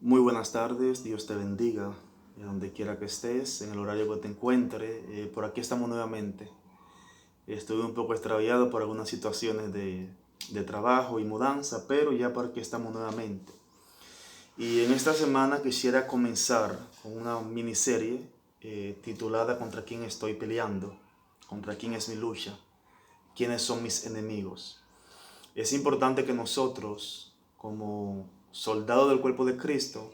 Muy buenas tardes, Dios te bendiga, donde quiera que estés, en el horario que te encuentre. Por aquí estamos nuevamente. Estuve un poco extraviado por algunas situaciones de trabajo y mudanza, pero ya por aquí estamos nuevamente. Y en esta semana quisiera comenzar con una miniserie titulada ¿Contra quién estoy peleando? ¿Contra quién es mi lucha? ¿Quiénes son mis enemigos? Es importante que nosotros, como soldados del cuerpo de Cristo,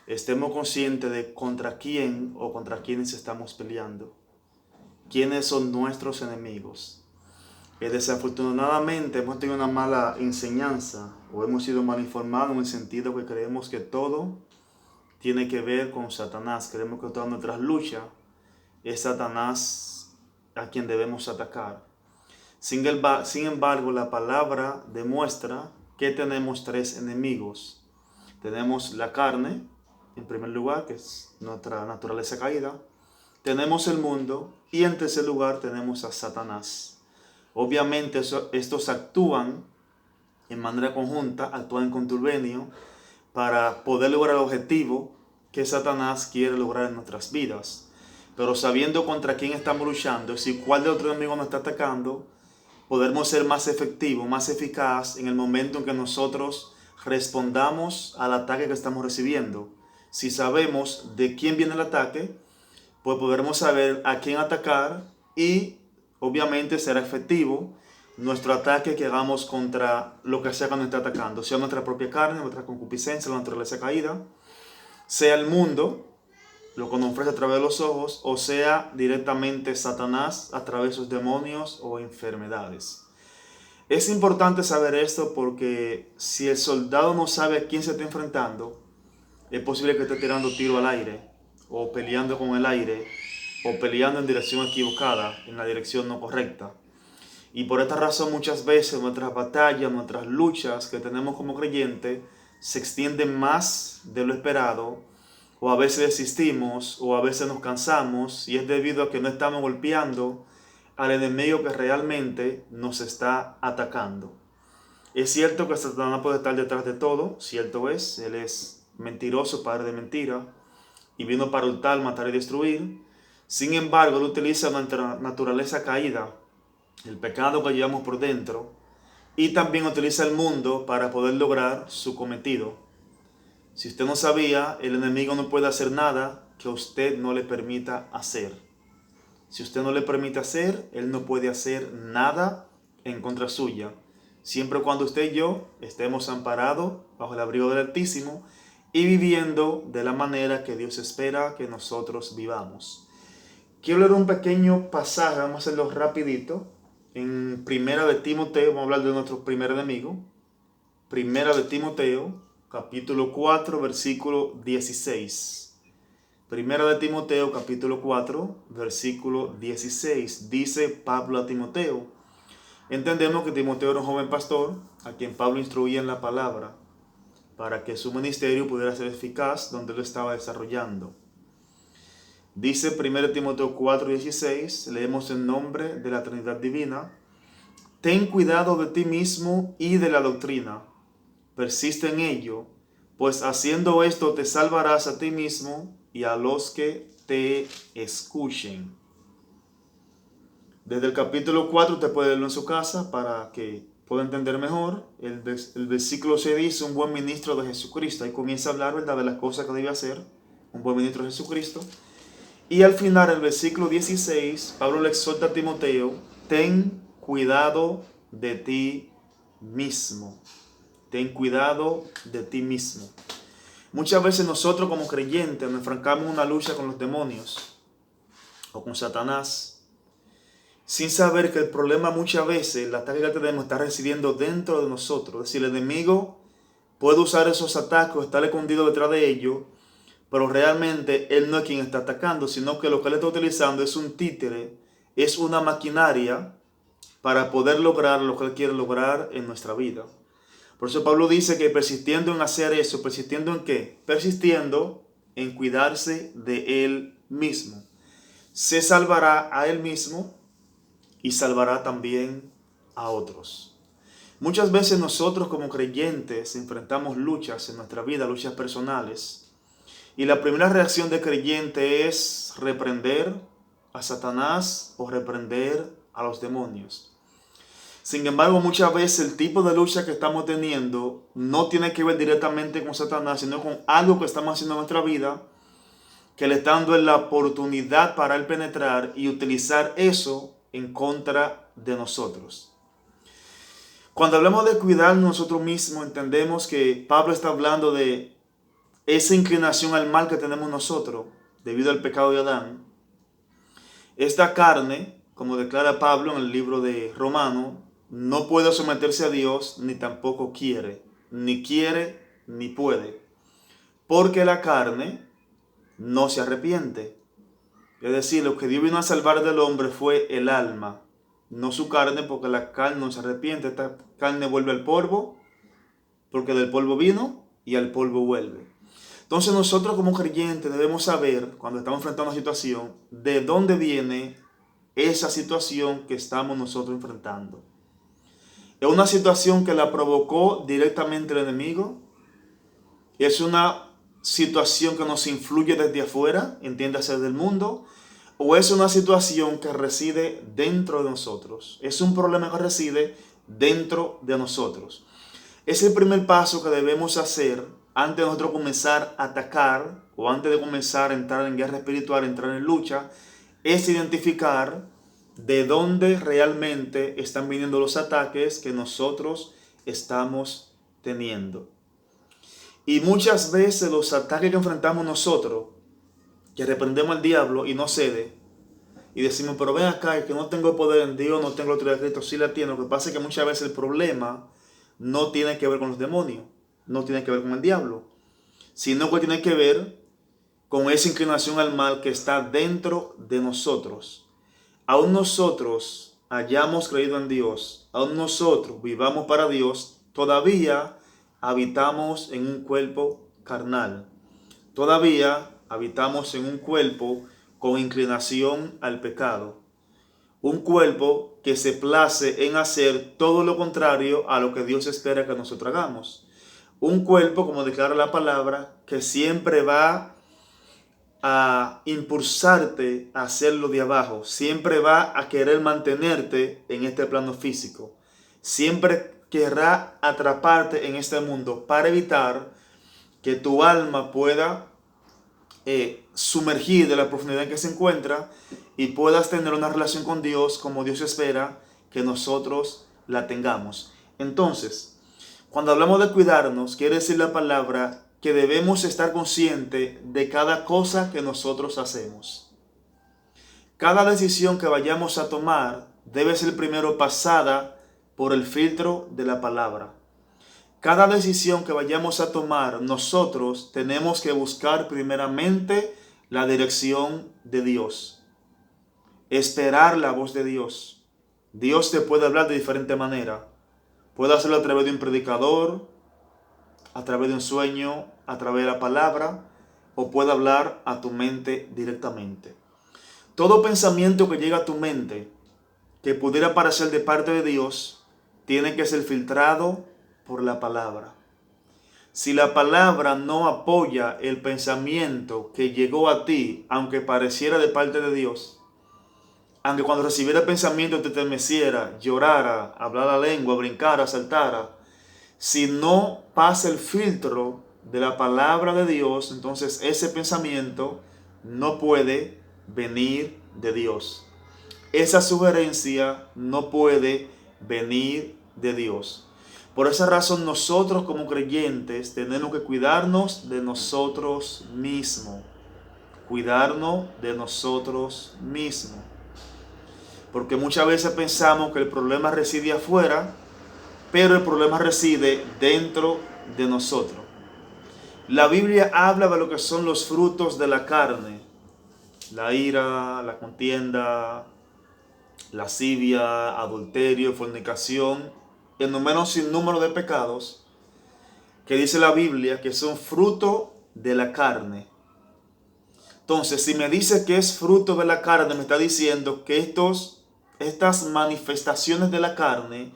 estemos conscientes de contra quién o contra quiénes estamos peleando, quiénes son nuestros enemigos. Desafortunadamente hemos tenido una mala enseñanza o hemos sido mal informados en el sentido que creemos que todo tiene que ver con Satanás. Creemos que todas nuestras luchas es Satanás a quien debemos atacar. Sin embargo, la palabra demuestra que tenemos tres enemigos. Tenemos la carne, en primer lugar, que es nuestra naturaleza caída. Tenemos el mundo y en tercer lugar tenemos a Satanás. Obviamente estos actúan en manera conjunta, actúan en contubernio para poder lograr el objetivo que Satanás quiere lograr en nuestras vidas. Pero sabiendo contra quién estamos luchando, si cuál de otro enemigo nos está atacando, podremos ser más efectivos, más eficaz en el momento en que nosotros respondamos al ataque que estamos recibiendo. Si sabemos de quién viene el ataque, pues podremos saber a quién atacar y obviamente será efectivo nuestro ataque que hagamos contra lo que sea que nos esté atacando, sea nuestra propia carne, nuestra concupiscencia, la naturaleza caída, sea el mundo, lo que nos ofrece a través de los ojos, o sea directamente Satanás a través de sus demonios o enfermedades. Es importante saber esto porque si el soldado no sabe a quién se está enfrentando, es posible que esté tirando tiro al aire, o peleando con el aire, o peleando en dirección equivocada, en la dirección no correcta. Y por esta razón muchas veces nuestras batallas, nuestras luchas que tenemos como creyentes se extienden más de lo esperado, o a veces desistimos, o a veces nos cansamos, y es debido a que no estamos golpeando al enemigo que realmente nos está atacando. Es cierto que Satanás puede estar detrás de todo, cierto es, él es mentiroso, padre de mentira, y vino para hurtar, matar y destruir. Sin embargo, él utiliza nuestra naturaleza caída, el pecado que llevamos por dentro, y también utiliza el mundo para poder lograr su cometido. Si usted no sabía, el enemigo no puede hacer nada que usted no le permita hacer. Si usted no le permite hacer, él no puede hacer nada en contra suya. Siempre y cuando usted y yo estemos amparados bajo el abrigo del Altísimo y viviendo de la manera que Dios espera que nosotros vivamos. Quiero leer un pequeño pasaje, vamos a hacerlo rapidito. En Primera de Timoteo, vamos a hablar de nuestro primer enemigo. Primera de Timoteo, capítulo 4, versículo 16. Primera de Timoteo, capítulo 4, versículo 16. Dice Pablo a Timoteo. Entendemos que Timoteo era un joven pastor a quien Pablo instruía en la palabra para que su ministerio pudiera ser eficaz donde lo estaba desarrollando. Dice 1 Timoteo 4:16, leemos en nombre de la Trinidad Divina: ten cuidado de ti mismo y de la doctrina, persiste en ello, pues haciendo esto te salvarás a ti mismo y a los que te escuchen. Desde el capítulo 4 usted puede leerlo en su casa para que pueda entender mejor. El versículo 6 dice: un buen ministro de Jesucristo. Ahí comienza a hablar, ¿verdad?, de las cosas que debe hacer un buen ministro de Jesucristo. Y al final, el versículo 16, Pablo le exhorta a Timoteo: ten cuidado de ti mismo. Ten cuidado de ti mismo. Muchas veces nosotros como creyentes nos enfrentamos en una lucha con los demonios o con Satanás, sin saber que el problema muchas veces, el ataque que tenemos, está recibiendo dentro de nosotros. Es decir, el enemigo puede usar esos ataques, estar escondido detrás de ellos, pero realmente él no es quien está atacando, sino que lo que él está utilizando es un títere, es una maquinaria para poder lograr lo que él quiere lograr en nuestra vida. Por eso Pablo dice que persistiendo en hacer eso, ¿persistiendo en qué? Persistiendo en cuidarse de él mismo. Se salvará a él mismo y salvará también a otros. Muchas veces nosotros como creyentes enfrentamos luchas en nuestra vida, luchas personales. Y la primera reacción de creyente es reprender a Satanás o reprender a los demonios. Sin embargo, muchas veces el tipo de lucha que estamos teniendo no tiene que ver directamente con Satanás, sino con algo que estamos haciendo en nuestra vida, que le está dando la oportunidad para él penetrar y utilizar eso en contra de nosotros. Cuando hablamos de cuidar nosotros mismos, entendemos que Pablo está hablando de esa inclinación al mal que tenemos nosotros debido al pecado de Adán. Esta carne, como declara Pablo en el libro de Romanos, no puede someterse a Dios ni tampoco quiere ni puede, porque la carne no se arrepiente. Es decir, lo que Dios vino a salvar del hombre fue el alma, no su carne, porque la carne no se arrepiente. Esta carne vuelve al polvo, porque del polvo vino y al polvo vuelve. Entonces nosotros como creyentes debemos saber, cuando estamos enfrentando una situación, de dónde viene esa situación que estamos nosotros enfrentando. ¿Es una situación que la provocó directamente el enemigo? ¿Es una situación que nos influye desde afuera, entiéndase del mundo? ¿O es una situación que reside dentro de nosotros? Es un problema que reside dentro de nosotros. Es el primer paso que debemos hacer antes de nosotros comenzar a atacar o antes de comenzar a entrar en guerra espiritual, entrar en lucha, es identificar de dónde realmente están viniendo los ataques que nosotros estamos teniendo. Y muchas veces los ataques que enfrentamos nosotros, que reprendemos al diablo y no cede, y decimos, pero ven acá, es que no tengo poder en Dios, no tengo la autoridad de Cristo, sí la tiene. Lo que pasa es que muchas veces el problema no tiene que ver con los demonios, no tiene que ver con el diablo, sino que tiene que ver con esa inclinación al mal que está dentro de nosotros. Aún nosotros hayamos creído en Dios, aún nosotros vivamos para Dios, todavía habitamos en un cuerpo carnal. Todavía habitamos en un cuerpo con inclinación al pecado. Un cuerpo que se place en hacer todo lo contrario a lo que Dios espera que nosotros hagamos. Un cuerpo, como declara la palabra, que siempre va a impulsarte a hacer lo de abajo. Siempre va a querer mantenerte en este plano físico. Siempre querrá atraparte en este mundo para evitar que tu alma pueda sumergir de la profundidad en que se encuentra y puedas tener una relación con Dios como Dios espera que nosotros la tengamos. Entonces, cuando hablamos de cuidarnos, quiere decir la palabra que debemos estar conscientes de cada cosa que nosotros hacemos. Cada decisión que vayamos a tomar debe ser primero pasada por el filtro de la palabra. Cada decisión que vayamos a tomar, nosotros tenemos que buscar primeramente la dirección de Dios. Esperar la voz de Dios. Dios te puede hablar de diferente manera. Puede hacerlo a través de un predicador, a través de un sueño, a través de la palabra, o puede hablar a tu mente directamente. Todo pensamiento que llega a tu mente, que pudiera parecer de parte de Dios, tiene que ser filtrado por la palabra. Si la palabra no apoya el pensamiento que llegó a ti, aunque pareciera de parte de Dios, aunque cuando recibiera el pensamiento te estremeciera, llorara, hablara lengua, brincara, saltara, si no pasa el filtro de la palabra de Dios, entonces ese pensamiento no puede venir de Dios. Esa sugerencia no puede venir de Dios. Por esa razón nosotros como creyentes tenemos que cuidarnos de nosotros mismos. Cuidarnos de nosotros mismos. Porque muchas veces pensamos que el problema reside afuera, pero el problema reside dentro de nosotros. La Biblia habla de lo que son los frutos de la carne. La ira, la contienda, lascivia, adulterio, fornicación, enumera un sinnúmero de pecados que dice la Biblia que son fruto de la carne. Entonces, si me dice que es fruto de la carne, me está diciendo que estas manifestaciones de la carne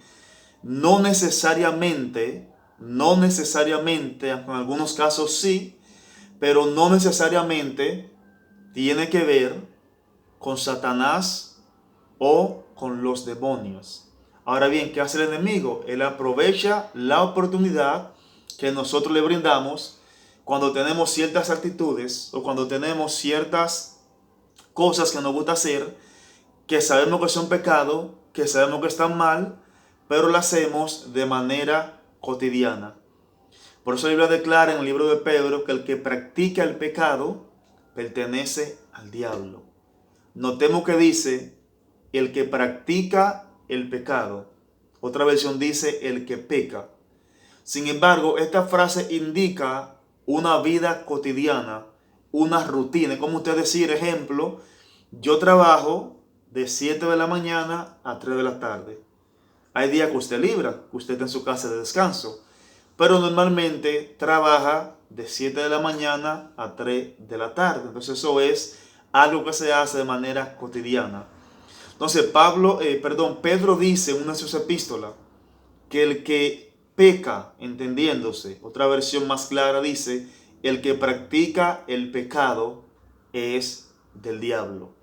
no necesariamente, aunque en algunos casos sí, pero no necesariamente tiene que ver con Satanás o con los demonios. Ahora bien, ¿qué hace el enemigo? Él aprovecha la oportunidad que nosotros le brindamos cuando tenemos ciertas actitudes o cuando tenemos ciertas cosas que nos gusta hacer, que sabemos que son pecado, que sabemos que están mal, pero lo hacemos de manera cotidiana. Por eso la Biblia declara en el libro de Pedro que el que practica el pecado pertenece al diablo. Notemos que dice el que practica el pecado. Otra versión dice el que peca. Sin embargo, esta frase indica una vida cotidiana, una rutina. Es como usted decir, ejemplo, yo trabajo de 7 de la mañana a 3 de la tarde. Hay días que usted libra, que usted está en su casa de descanso, pero normalmente trabaja de 7 de la mañana a 3 de la tarde. Entonces eso es algo que se hace de manera cotidiana. Entonces Pedro dice en una de sus epístolas que el que peca, entendiéndose, otra versión más clara dice, el que practica el pecado es del diablo.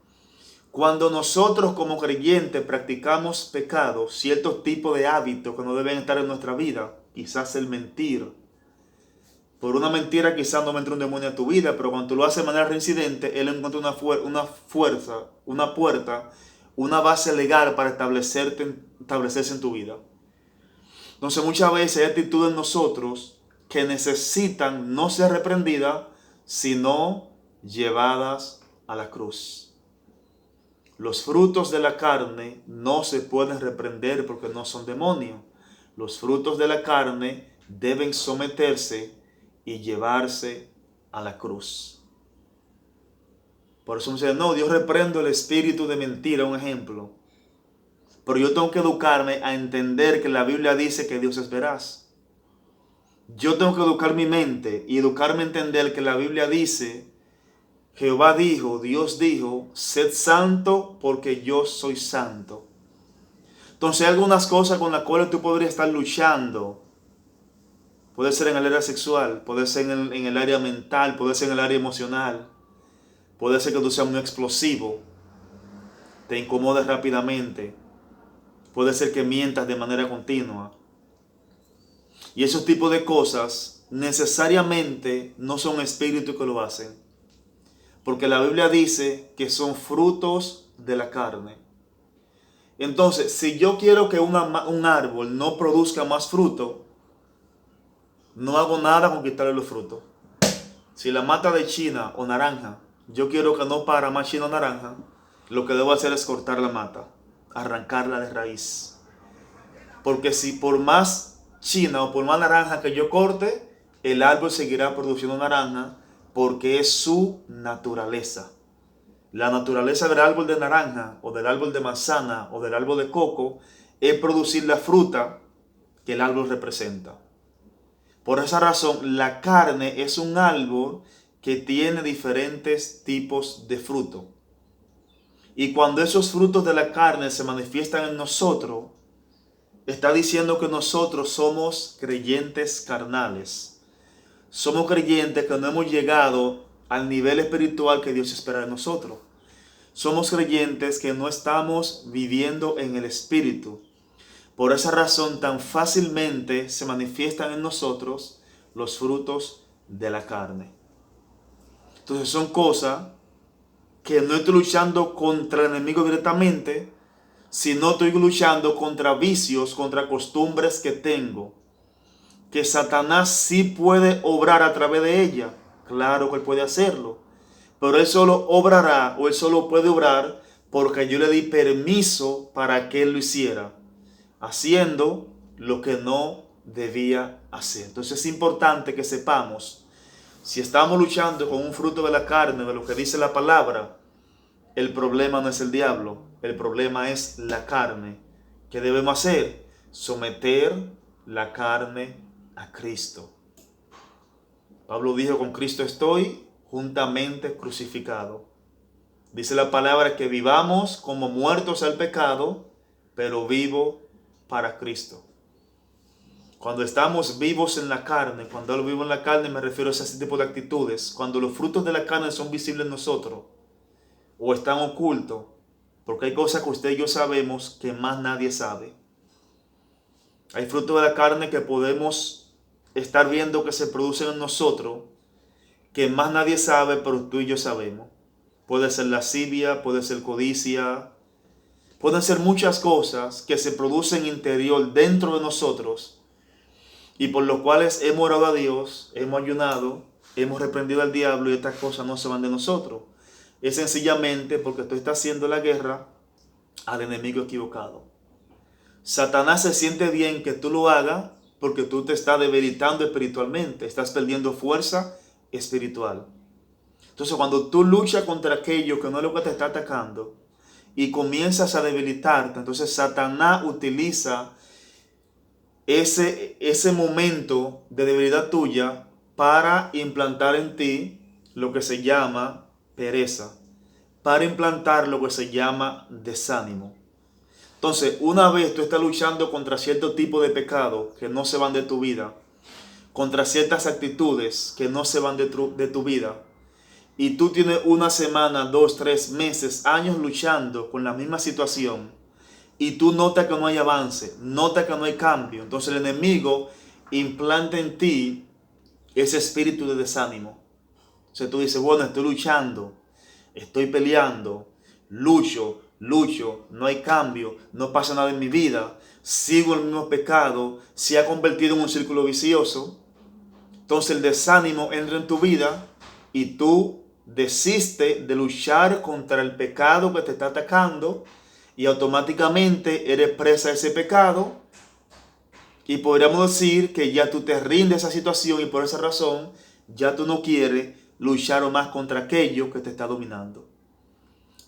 Cuando nosotros como creyentes practicamos pecado, ciertos tipos de hábitos que no deben estar en nuestra vida, quizás el mentir. Por una mentira quizás no entra un demonio a tu vida, pero cuando tú lo haces de manera reincidente, él encuentra una puerta, una base legal para establecerse en tu vida. Entonces muchas veces hay actitudes en nosotros que necesitan no ser reprendidas, sino llevadas a la cruz. Los frutos de la carne no se pueden reprender porque no son demonios. Los frutos de la carne deben someterse y llevarse a la cruz. Por eso me dice, no, Dios reprendo el espíritu de mentira, un ejemplo. Pero yo tengo que educarme a entender que la Biblia dice que Dios es veraz. Yo tengo que educar mi mente y educarme a entender que la Biblia dice, Jehová dijo, Dios dijo, sed santo porque yo soy santo. Entonces hay algunas cosas con las cuales tú podrías estar luchando. Puede ser en el área sexual, puede ser en el área mental, puede ser en el área emocional. Puede ser que tú seas muy explosivo, te incomodes rápidamente. Puede ser que mientas de manera continua. Y esos tipos de cosas necesariamente no son espíritus que lo hacen. Porque la Biblia dice que son frutos de la carne. Entonces, si yo quiero que un árbol no produzca más fruto, no hago nada con quitarle los frutos. Si la mata de china o naranja, yo quiero que no para más china o naranja, lo que debo hacer es cortar la mata, arrancarla de raíz. Porque si por más china o por más naranja que yo corte, el árbol seguirá produciendo naranja porque es su naturaleza. La naturaleza del árbol de naranja o del árbol de manzana o del árbol de coco es producir la fruta que el árbol representa. Por esa razón, la carne es un árbol que tiene diferentes tipos de fruto. Y cuando esos frutos de la carne se manifiestan en nosotros, está diciendo que nosotros somos creyentes carnales. Somos creyentes que no hemos llegado al nivel espiritual que Dios espera de nosotros. Somos creyentes que no estamos viviendo en el Espíritu. Por esa razón tan fácilmente se manifiestan en nosotros los frutos de la carne. Entonces son cosas que no estoy luchando contra el enemigo directamente, sino estoy luchando contra vicios, contra costumbres que tengo. Que Satanás sí puede obrar a través de ella. Claro que él puede hacerlo. Pero él solo obrará o él solo puede obrar porque yo le di permiso para que él lo hiciera, haciendo lo que no debía hacer. Entonces es importante que sepamos, si estamos luchando con un fruto de la carne, de lo que dice la palabra, el problema no es el diablo, el problema es la carne. ¿Qué debemos hacer? Someter la carne a Cristo. Pablo dijo, con Cristo estoy juntamente crucificado. Dice la palabra que vivamos como muertos al pecado, pero vivo para Cristo. Cuando estamos vivos en la carne, cuando hablo vivo en la carne me refiero a ese tipo de actitudes, cuando los frutos de la carne son visibles en nosotros o están ocultos, porque hay cosas que usted y yo sabemos que más nadie sabe. Hay frutos de la carne que podemos estar viendo que se producen en nosotros, que más nadie sabe, pero tú y yo sabemos. Puede ser lascivia, puede ser codicia, pueden ser muchas cosas que se producen interior dentro de nosotros y por los cuales hemos orado a Dios, hemos ayunado, hemos reprendido al diablo y estas cosas no se van de nosotros. Es sencillamente porque tú estás haciendo la guerra al enemigo equivocado. Satanás se siente bien que tú lo hagas porque tú te estás debilitando espiritualmente, estás perdiendo fuerza espiritual. Entonces cuando tú luchas contra aquello que no es lo que te está atacando y comienzas a debilitarte, entonces Satanás utiliza ese momento de debilidad tuya para implantar en ti lo que se llama pereza, para implantar lo que se llama desánimo. Entonces, una vez tú estás luchando contra cierto tipo de pecado que no se van de tu vida, contra ciertas actitudes que no se van de tu vida, y tú tienes una semana, 2, 3 meses, años luchando con la misma situación, y tú notas que no hay avance, notas que no hay cambio, entonces el enemigo implanta en ti ese espíritu de desánimo. Entonces tú dices, bueno, estoy luchando, estoy peleando, lucho, no hay cambio, no pasa nada en mi vida, sigo el mismo pecado, se ha convertido en un círculo vicioso. Entonces el desánimo entra en tu vida y tú desistes de luchar contra el pecado que te está atacando y automáticamente eres presa de ese pecado y podríamos decir que ya tú te rindes a esa situación y por esa razón ya tú no quieres luchar más contra aquello que te está dominando.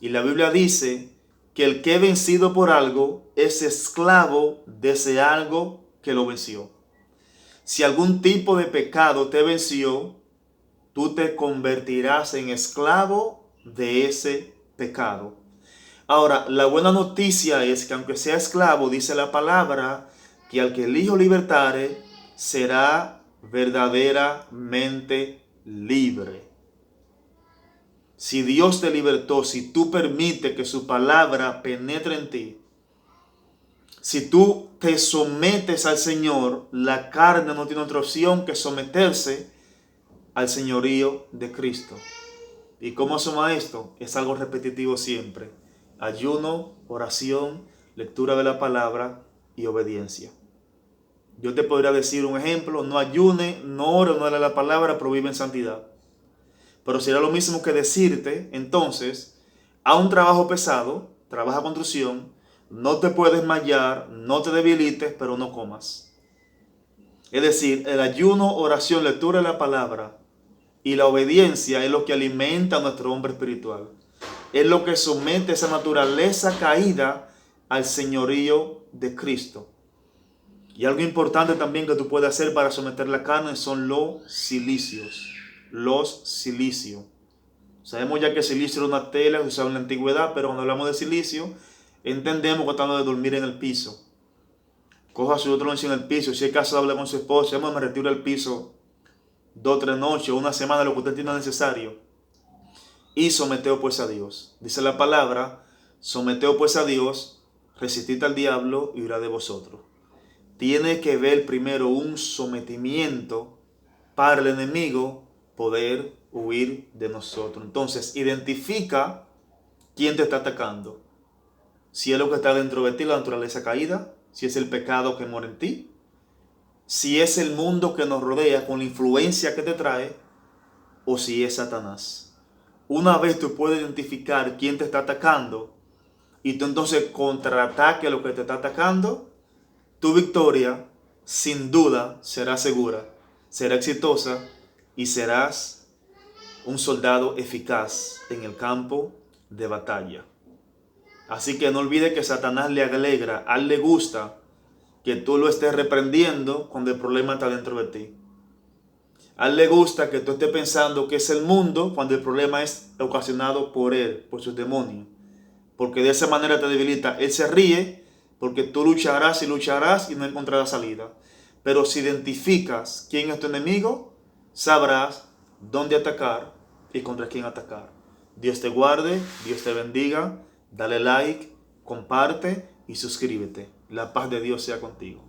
Y la Biblia dice que el que es vencido por algo es esclavo de ese algo que lo venció. Si algún tipo de pecado te venció, tú te convertirás en esclavo de ese pecado. Ahora, la buena noticia es que aunque sea esclavo, dice la palabra, que al que el Hijo libertare será verdaderamente libre. Si Dios te libertó, si tú permites que su palabra penetre en ti, si tú te sometes al Señor, la carne no tiene otra opción que someterse al señorío de Cristo. ¿Y cómo hacemos esto? Es algo repetitivo siempre. Ayuno, oración, lectura de la palabra y obediencia. Yo te podría decir un ejemplo: no ayune, no ore, no lea la palabra, pero vive en santidad. Pero será lo mismo que decirte, entonces, a un trabajo pesado, trabaja construcción, no te puedes desmayar, no te debilites, pero no comas. Es decir, el ayuno, oración, lectura de la palabra y la obediencia es lo que alimenta a nuestro hombre espiritual. Es lo que somete esa naturaleza caída al señorío de Cristo. Y algo importante también que tú puedes hacer para someter la carne son los cilicios. Los cilicios. Sabemos ya que el silicio era una tela que se usaba en la antigüedad, pero cuando hablamos de silicio, entendemos que estamos de dormir en el piso. Coja su otro noche en el piso. Si es caso, hable con su esposa. Me retiro al piso 2 o 3 noches, una semana, lo que usted tiene necesario. Y someteos pues a Dios. Dice la palabra: someteos pues a Dios, resistid al diablo y huirá de vosotros. Tiene que ver primero un sometimiento para el enemigo poder huir de nosotros. Entonces, identifica quién te está atacando. Si es lo que está dentro de ti, la naturaleza caída, si es el pecado que mora en ti, si es el mundo que nos rodea con la influencia que te trae, o si es Satanás. Una vez tú puedes identificar quién te está atacando y tú entonces contraataque lo que te está atacando, tu victoria sin duda será segura, será exitosa y serás un soldado eficaz en el campo de batalla. Así que no olvides que Satanás le alegra, a él le gusta que tú lo estés reprendiendo cuando el problema está dentro de ti. A él le gusta que tú estés pensando que es el mundo cuando el problema es ocasionado por él, por sus demonios. Porque de esa manera te debilita. Él se ríe porque tú lucharás y no encontrarás salida. Pero si identificas quién es tu enemigo, sabrás dónde atacar y contra quién atacar. Dios te guarde, Dios te bendiga, dale like, comparte y suscríbete. La paz de Dios sea contigo.